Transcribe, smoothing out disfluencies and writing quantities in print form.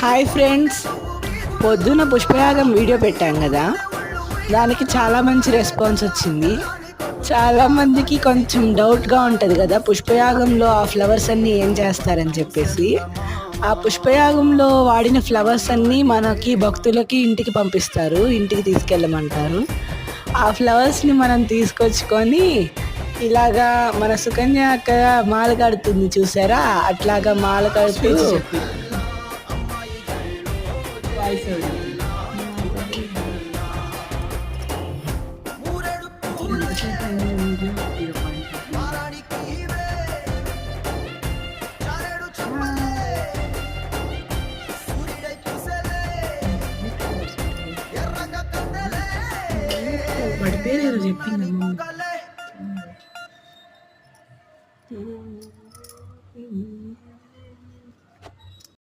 Hi friends, పొద్దున పుష్పయాగం video పెట్టాం కదా, దానికి చాలా మంచి రెస్పాన్స్ వచ్చింది. చాలామందికి కొంచెం డౌట్గా ఉంటుంది కదా, పుష్పయాగంలో ఆ ఫ్లవర్స్ అన్నీ ఏం చేస్తారని చెప్పేసి. ఆ పుష్పయాగంలో వాడిన ఫ్లవర్స్ అన్నీ మనకి భక్తులకి ఇంటికి పంపిస్తారు, ఇంటికి తీసుకెళ్ళమంటారు. ఆ ఫ్లవర్స్ని మనం తీసుకొచ్చుకొని ఇలాగా మన సుకన్య అక్క మాల కడుతుంది చూసారా, అట్లాగా మాల కడుతూ వాడి పేరు ఏదో చెప్పింది.